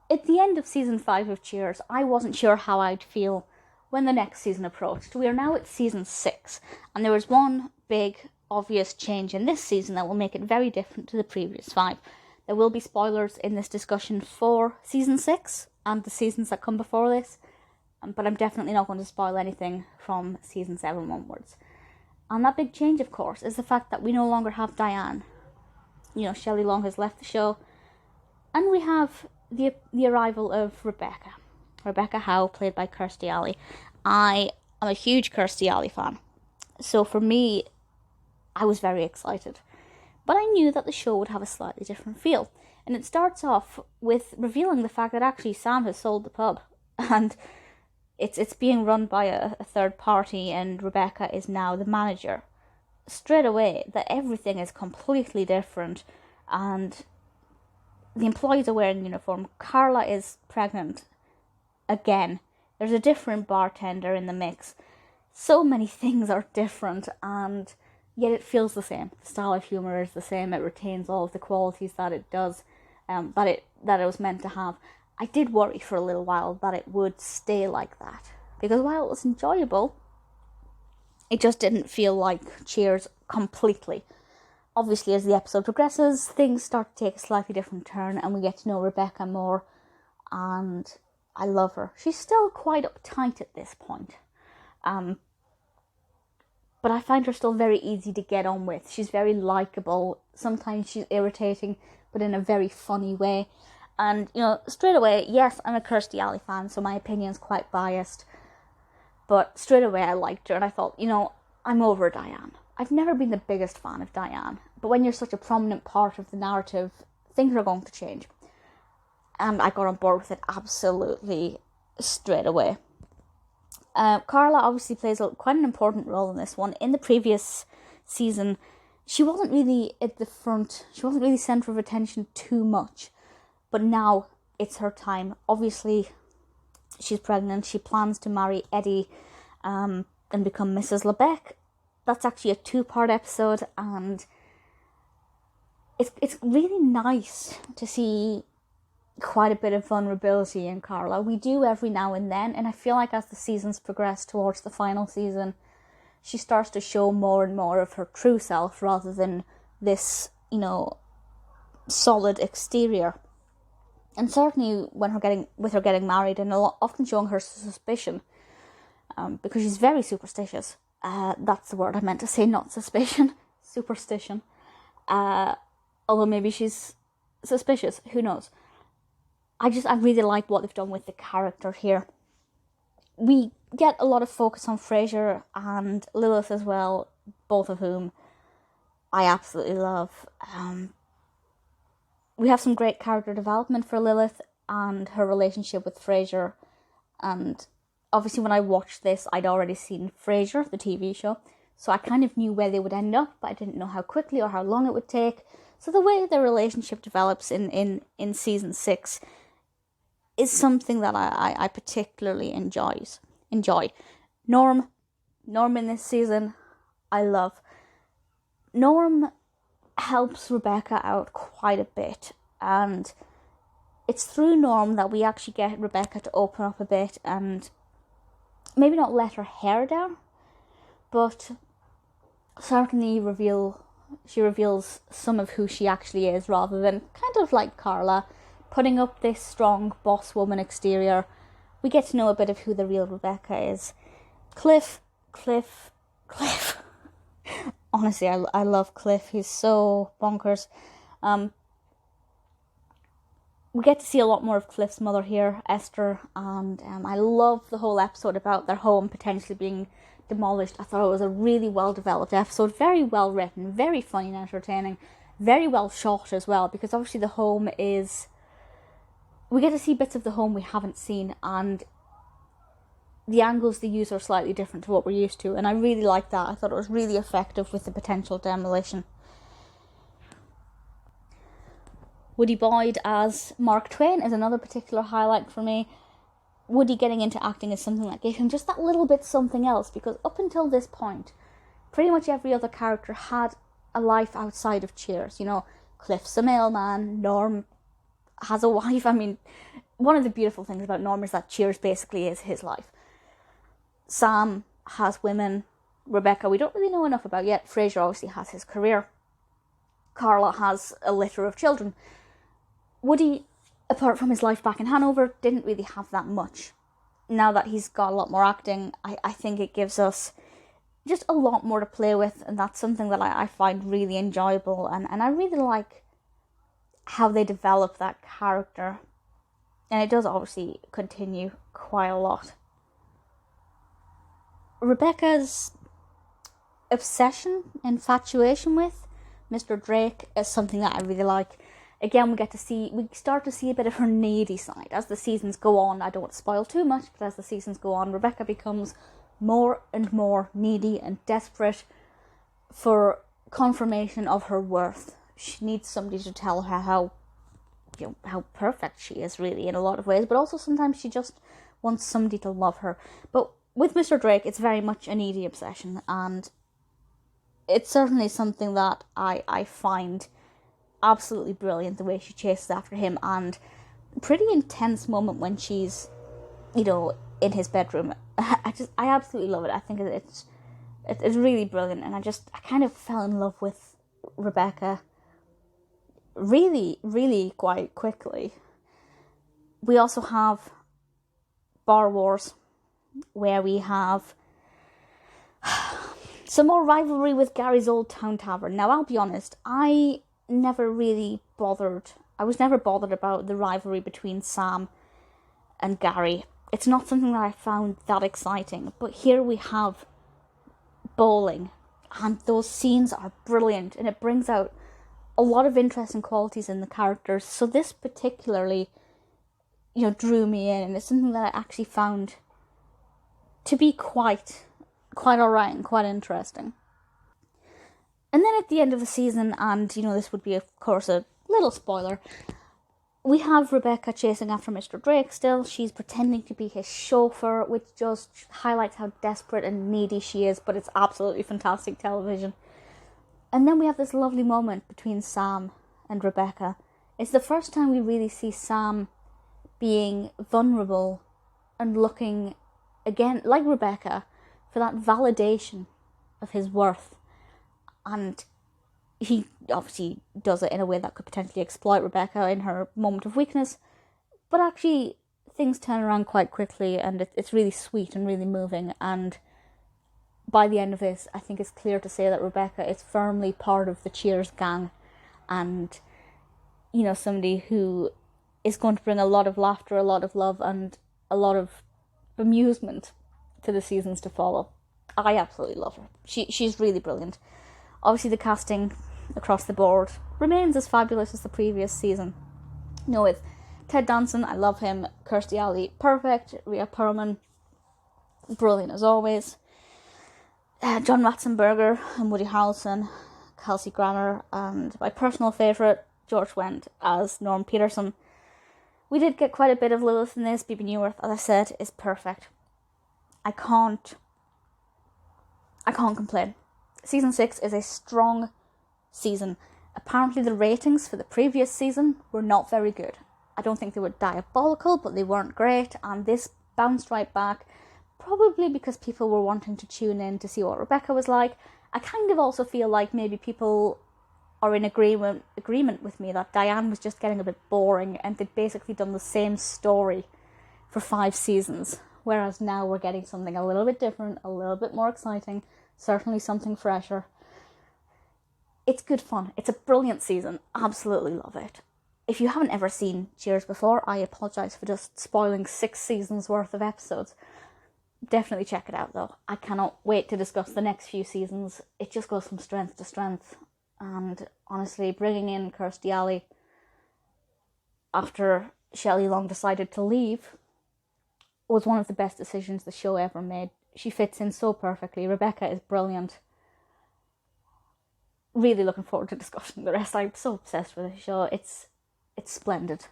at the end of season 5 of Cheers, I wasn't sure how I'd feel when the next season approached. We are now at season 6, and there is one big, obvious change in this season that will make it very different to the previous 5. There will be spoilers in this discussion for season 6 and the seasons that come before this, but I'm definitely not going to spoil anything from season 7 onwards. And that big change, of course, is the fact that we no longer have Diane. You know, Shelley Long has left the show, and we have the arrival of Rebecca Howe, played by Kirstie Alley. I am a huge Kirstie Alley fan, so for me, I was very excited. But I knew that the show would have a slightly different feel, and it starts off with revealing the fact that actually Sam has sold the pub, and it's being run by a third party, and Rebecca is now the manager. Straight away, that everything is completely different, and the employees are wearing uniform. Carla is pregnant again. There's a different bartender in the mix. So many things are different, and yet it feels the same. The style of humour is the same. It retains all of the qualities that it does, that it was meant to have. I did worry for a little while that it would stay like that, because while it was enjoyable, it just didn't feel like Cheers completely. Obviously, as the episode progresses, things start to take a slightly different turn, and we get to know Rebecca more, and I love her. She's still quite uptight at this point, but I find her still very easy to get on with. She's very likeable. Sometimes she's irritating, but in a very funny way. And, straight away, yes, I'm a Kirstie Alley fan, so my opinion's quite biased. But straight away I liked her, and I thought, I'm over Diane. I've never been the biggest fan of Diane, but when you're such a prominent part of the narrative, things are going to change. And I got on board with it absolutely straight away. Carla obviously plays quite an important role in this one. In the previous season, she wasn't really at the front. She wasn't really centre of attention too much. But now it's her time. Obviously, she's pregnant. She plans to marry Eddie and become Mrs. Lebec. That's actually a 2-part episode, and it's really nice to see quite a bit of vulnerability in Carla. We do every now and then, and I feel like as the seasons progress towards the final season, she starts to show more and more of her true self rather than this, solid exterior. And certainly when her getting married, and often showing her suspicion, because she's very superstitious. That's the word I meant to say, not suspicion. Superstition. Although maybe she's suspicious, who knows. I really like what they've done with the character here. We get a lot of focus on Frasier and Lilith as well, both of whom I absolutely love. We have some great character development for Lilith and her relationship with Frasier. And obviously when I watched this, I'd already seen Frasier, the TV show. So I kind of knew where they would end up, but I didn't know how quickly or how long it would take. So the way their relationship develops in season 6 is something that I particularly enjoy. Norm in this season, I love. Norm helps Rebecca out quite a bit, and it's through Norm that we actually get Rebecca to open up a bit and maybe not let her hair down, but certainly she reveals some of who she actually is, rather than kind of like Carla putting up this strong boss woman exterior. We get to know a bit of who the real Rebecca is. Cliff. Honestly, I love Cliff. He's so bonkers. We get to see a lot more of Cliff's mother here, Esther, and I love the whole episode about their home potentially being demolished. I thought it was a really well developed episode, very well written, very funny and entertaining, very well shot as well, because obviously the home is... We get to see bits of the home we haven't seen, and the angles they use are slightly different to what we're used to, and I really like that. I thought it was really effective with the potential demolition. Woody Boyd as Mark Twain is another particular highlight for me. Woody getting into acting is something that gave him just that little bit something else, because up until this point, pretty much every other character had a life outside of Cheers. Cliff's a mailman, Norm has a wife. I mean, one of the beautiful things about Norm is that Cheers basically is his life. Sam has women. Rebecca, we don't really know enough about yet. Frasier obviously has his career. Carla has a litter of children. Woody, apart from his life back in Hanover, didn't really have that much. Now that he's got a lot more acting, I think it gives us just a lot more to play with, and that's something that I find really enjoyable, and I really like how they develop that character. And it does obviously continue quite a lot. Rebecca's infatuation with Mr. Drake is something that I really like. Again, we start to see a bit of her needy side as the seasons go on. I don't want to spoil too much, but as the seasons go on, Rebecca becomes more and more needy and desperate for confirmation of her worth. She needs somebody to tell her how perfect she is, really, in a lot of ways, but also sometimes she just wants somebody to love her. But with Mr. Drake, it's very much a needy obsession, and it's certainly something that I find absolutely brilliant, the way she chases after him, and pretty intense moment when she's, in his bedroom. I absolutely love it. I think it's really brilliant, and I kind of fell in love with Rebecca really, really quite quickly. We also have Bar Wars, where we have some more rivalry with Gary's Old Town Tavern. Now, I'll be honest, I was never bothered about the rivalry between Sam and Gary. It's not something that I found that exciting, but here we have bowling, and those scenes are brilliant, and it brings out a lot of interesting qualities in the characters. So this particularly, drew me in, and it's something that I actually found to be quite alright and quite interesting. And then at the end of the season, and this would be of course a little spoiler, we have Rebecca chasing after Mr. Drake still. She's pretending to be his chauffeur, which just highlights how desperate and needy she is, but it's absolutely fantastic television. And then we have this lovely moment between Sam and Rebecca. It's the first time we really see Sam being vulnerable and looking, again, like Rebecca, for that validation of his worth. And he obviously does it in a way that could potentially exploit Rebecca in her moment of weakness, but actually things turn around quite quickly, and it's really sweet and really moving. And by the end of this, I think it's clear to say that Rebecca is firmly part of the Cheers gang, and somebody who is going to bring a lot of laughter, a lot of love, and a lot of amusement to the seasons to follow. I absolutely love her. She's really brilliant. Obviously, the casting across the board remains as fabulous as the previous season. With Ted Danson, I love him. Kirstie Alley, perfect. Rhea Perlman, brilliant as always. John Ratzenberger and Woody Harrelson, Kelsey Grammer, and my personal favourite, George Wendt as Norm Peterson. We did get quite a bit of Lilith in this. Bebe Neuwirth, as I said, is perfect. I can't complain. Season 6 is a strong season. Apparently the ratings for the previous season were not very good. I don't think they were diabolical, but they weren't great, and this bounced right back, probably because people were wanting to tune in to see what Rebecca was like. I kind of also feel like maybe people are in agreement with me that Diane was just getting a bit boring, and they'd basically done the same story for 5 seasons, whereas now we're getting something a little bit different, a little bit more exciting, certainly something fresher. It's good fun. It's a brilliant season. Absolutely love it. If you haven't ever seen Cheers before, I apologise for just spoiling 6 seasons worth of episodes. Definitely check it out though. I cannot wait to discuss the next few seasons. It just goes from strength to strength. And honestly, bringing in Kirstie Alley after Shelley long decided to leave was one of the best decisions the show ever made. She fits in so perfectly. Rebecca is brilliant. Really looking forward to discussing the rest. I'm so obsessed with the show. It's splendid.